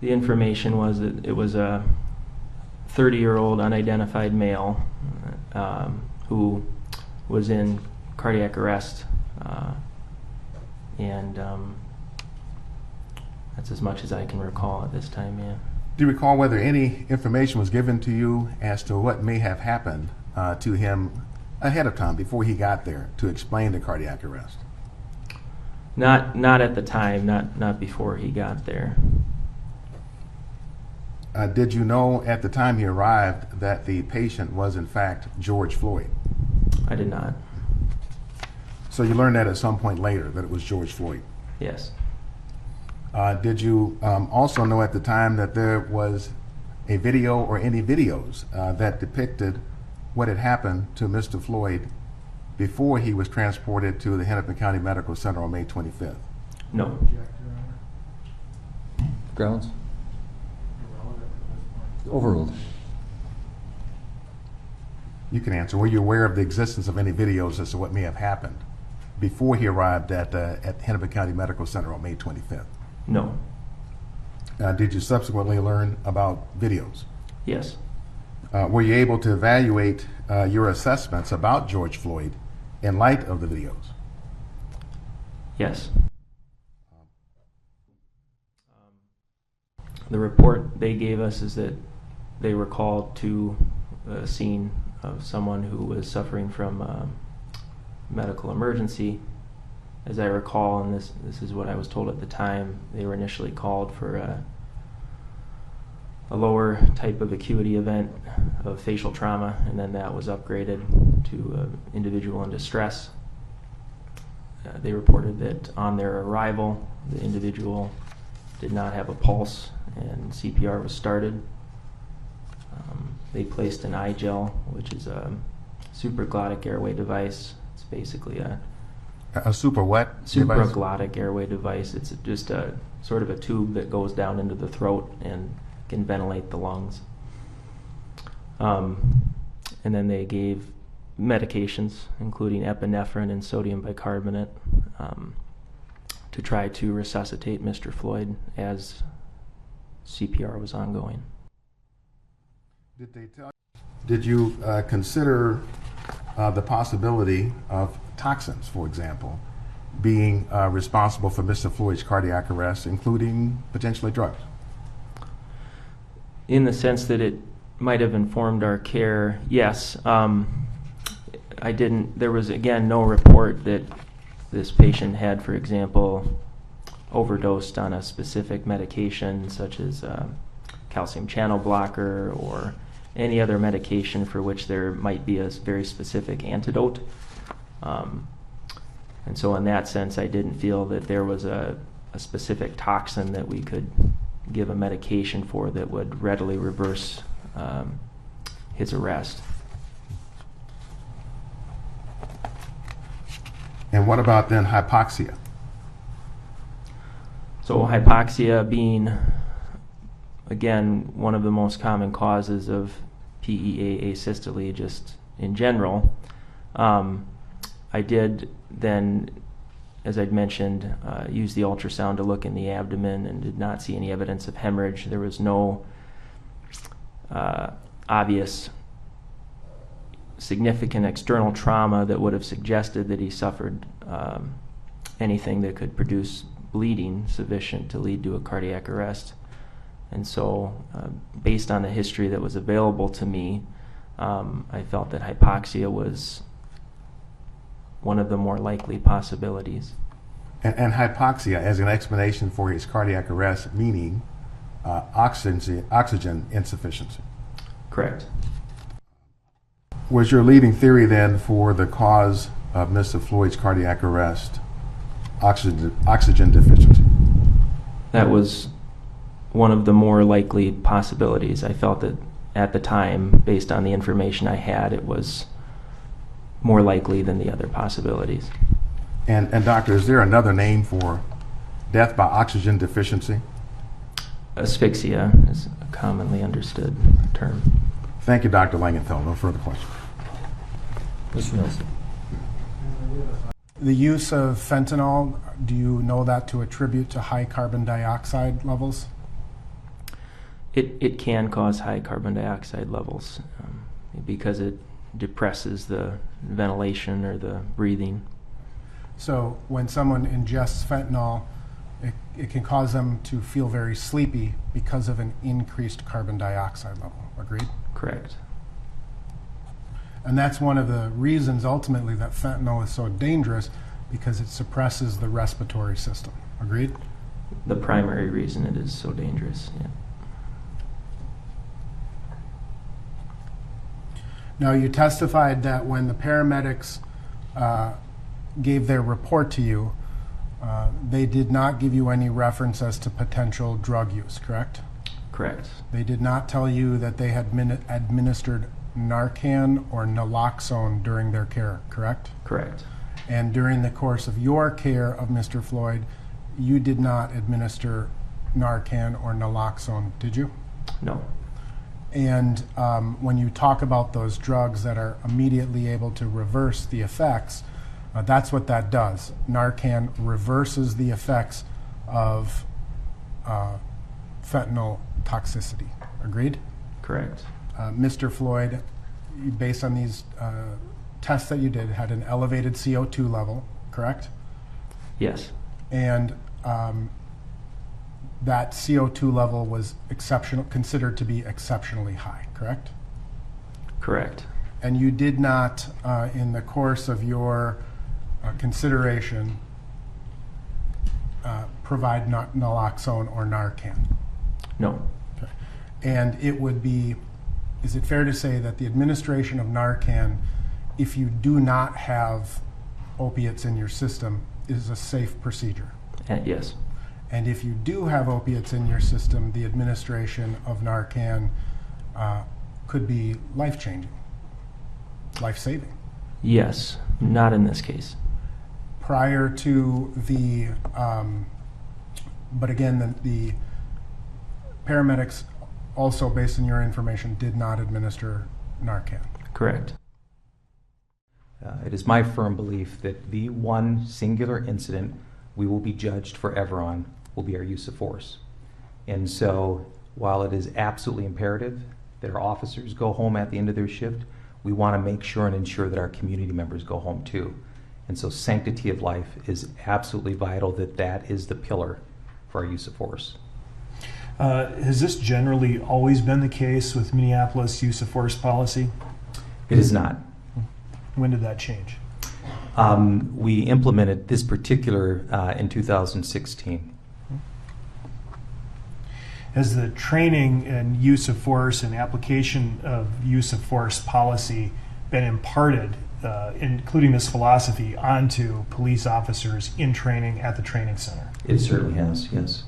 The information was that it was a 30-year-old unidentified male who was in cardiac arrest, and that's as much as I can recall at this time, yeah. Do you recall whether any information was given to you as to what may have happened to him ahead of time, before he got there, to explain the cardiac arrest? Not at the time, not before he got there. Did you know at the time he arrived that the patient was in fact George Floyd? I did not. So you learned that at some point later, that it was George Floyd? Yes. Did you also know at the time that there was a video or any videos that depicted what had happened to Mr. Floyd before he was transported to the Hennepin County Medical Center on May 25th? No. Grounds? Overruled. You can answer. Were you aware of the existence of any videos as to what may have happened before he arrived at Hennepin County Medical Center on May 25th? No. Did you subsequently learn about videos? Yes. Were you able to evaluate your assessments about George Floyd in light of the videos? Yes. The report they gave us is that they were called to a scene of someone who was suffering from a medical emergency. As I recall, and this is what I was told at the time, they were initially called for a lower type of acuity event of facial trauma, and then that was upgraded to an individual in distress. They reported that on their arrival, the individual did not have a pulse, and CPR was started. They placed an eye gel, which is a supraglottic airway device. It's basically a super what? Supraglottic airway device. It's just a sort of a tube that goes down into the throat and can ventilate the lungs. And then they gave medications, including epinephrine and sodium bicarbonate, to try to resuscitate Mr. Floyd as CPR was ongoing. Did you consider the possibility of toxins, for example, being responsible for Mr. Floyd's cardiac arrest, including potentially drugs? In the sense that it might have informed our care, yes. There was, again, no report that this patient had, for example, overdosed on a specific medication, such as calcium channel blocker or any other medication for which there might be a very specific antidote. And so in that sense, I didn't feel that there was a specific toxin that we could give a medication for that would readily reverse his arrest. And what about then hypoxia? So hypoxia being, again, one of the most common causes of PEA asystole just in general. I did then, as I'd mentioned, use the ultrasound to look in the abdomen and did not see any evidence of hemorrhage. There was no obvious significant external trauma that would have suggested that he suffered anything that could produce bleeding sufficient to lead to a cardiac arrest. And so, based on the history that was available to me, I felt that hypoxia was one of the more likely possibilities. And hypoxia as an explanation for his cardiac arrest, meaning oxygen insufficiency. Correct. Was your leading theory then for the cause of Mr. Floyd's cardiac arrest oxygen deficiency? That was one of the more likely possibilities. I felt that at the time, based on the information I had, it was more likely than the other possibilities. And doctor, is there another name for death by oxygen deficiency? Asphyxia is a commonly understood term. Thank you, Dr. Langenfeld. No further questions. Mr. Nelson. The use of fentanyl, do you know that to attribute to high carbon dioxide levels? It can cause high carbon dioxide levels because it depresses the ventilation or the breathing. So when someone ingests fentanyl, it can cause them to feel very sleepy because of an increased carbon dioxide level. Agreed? Correct. And that's one of the reasons ultimately that fentanyl is so dangerous, because it suppresses the respiratory system. Agreed? The primary reason it is so dangerous. Yeah. Now, you testified that when the paramedics gave their report to you, they did not give you any reference as to potential drug use, correct? Correct. They did not tell you that they had administered Narcan or naloxone during their care, correct? Correct. And during the course of your care of Mr. Floyd, you did not administer Narcan or naloxone, did you? No. And when you talk about those drugs that are immediately able to reverse the effects, that's what that does. Narcan reverses the effects of fentanyl toxicity. Agreed? Correct. Mr. Floyd, based on these tests that you did, had an elevated CO2 level, correct? Yes. And that CO2 level was considered to be exceptionally high, correct? Correct. And you did not, in the course of your consideration, provide naloxone or Narcan. No. Okay. And it would be, is it fair to say that the administration of Narcan, if you do not have opiates in your system, is a safe procedure? Yes. And if you do have opiates in your system, the administration of Narcan could be life-changing, life-saving. Yes. Not in this case. Prior to the, but again, the paramedics also, based on your information, did not administer Narcan. Correct. It is my firm belief that the one singular incident we will be judged forever on will be our use of force. And so, while it is absolutely imperative that our officers go home at the end of their shift, we want to make sure and ensure that our community members go home too. And so sanctity of life is absolutely vital, that is the pillar for our use of force. Has this generally always been the case with Minneapolis use of force policy? It is not. When did that change? We implemented this particular in 2016. Has the training and use of force and application of use of force policy been imparted, including this philosophy, onto police officers in training at the training center? It certainly has, yes.